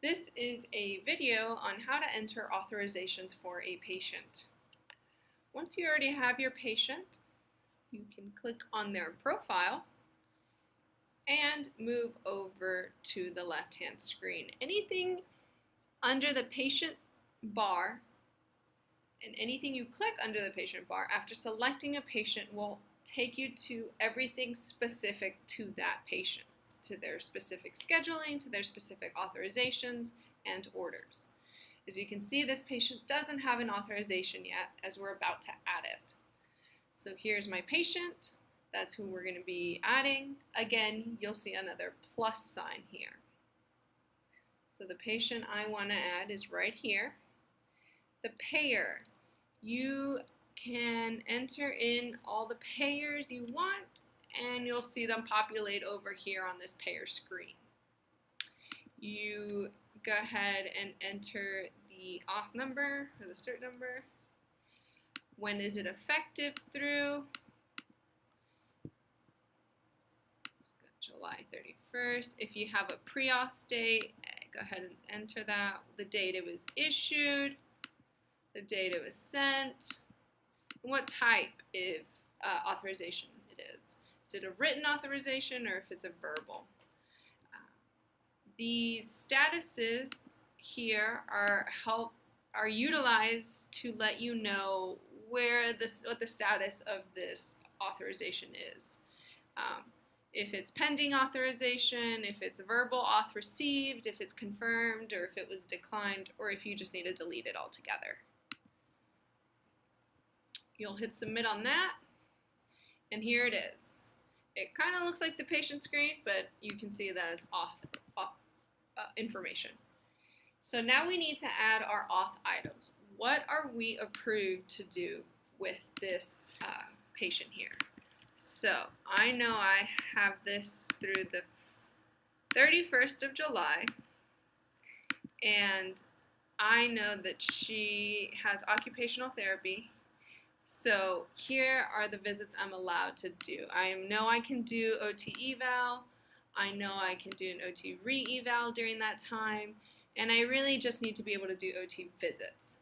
This is a video on how to enter authorizations for a patient. Once you already have your patient, you can click on their profile and move over to the left-hand screen. Anything under the patient bar and anything you click under the patient bar after selecting a patient will take you to everything specific to that patient, to their specific scheduling, to their specific authorizations and orders. As you can see, this patient doesn't have an authorization yet, as we're about to add it. So here's my patient. That's who we're going to be adding. Again, you'll see another plus sign here. So the patient I want to add is right here. The payer. You can enter in all the payers you want, and you'll see them populate over here on this payer screen. You go ahead and enter the auth number or the cert number. When is it effective through? Let's go July 31st. If you have a pre-auth date, go ahead and enter that. The date it was issued, the date it was sent, and what type of authorization it is. Is it a written authorization or if it's a verbal? The statuses here are utilized to let you know what the status of this authorization is. If it's pending authorization, if it's verbal auth received, if it's confirmed, or if it was declined, or if you just need to delete it altogether. You'll hit submit on that, and here it is. It kind of looks like the patient screen, but you can see that it's auth information. So now we need to add our auth items. What are we approved to do with this patient here? So I know I have this through the 31st of July, and I know that she has occupational therapy. So here are the visits I'm allowed to do. I know I can do OT eval. I know I can do an OT re-eval during that time, and I really just need to be able to do OT visits.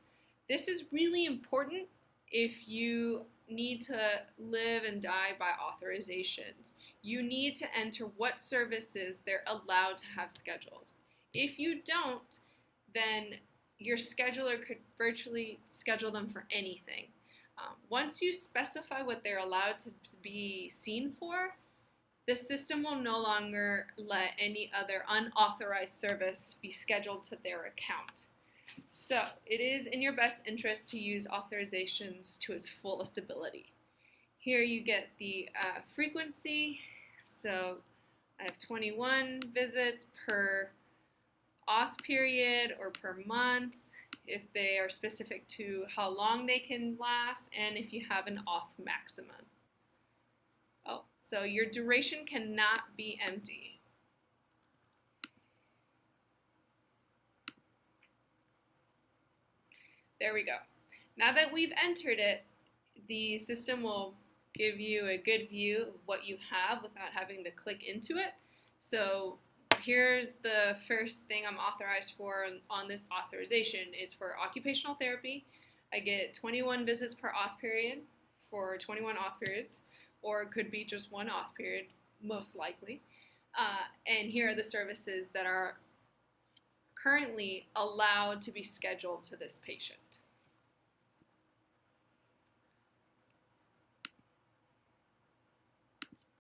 This is really important if you need to live and die by authorizations. You need to enter what services they're allowed to have scheduled. If you don't, then your scheduler could virtually schedule them for anything. Once you specify what they're allowed to be seen for, the system will no longer let any other unauthorized service be scheduled to their account. So it is in your best interest to use authorizations to its fullest ability. Here you get the frequency. So I have 21 visits per auth period or per month, if they are specific to how long they can last, and if you have an auth maximum. Oh, so your duration cannot be empty. There we go. Now that we've entered it, the system will give you a good view of what you have without having to click into it. So here's the first thing I'm authorized for on this authorization. It's for occupational therapy. I get 21 visits per auth period for 21 auth periods, or it could be just one auth period, most likely. And here are the services that are currently allowed to be scheduled to this patient.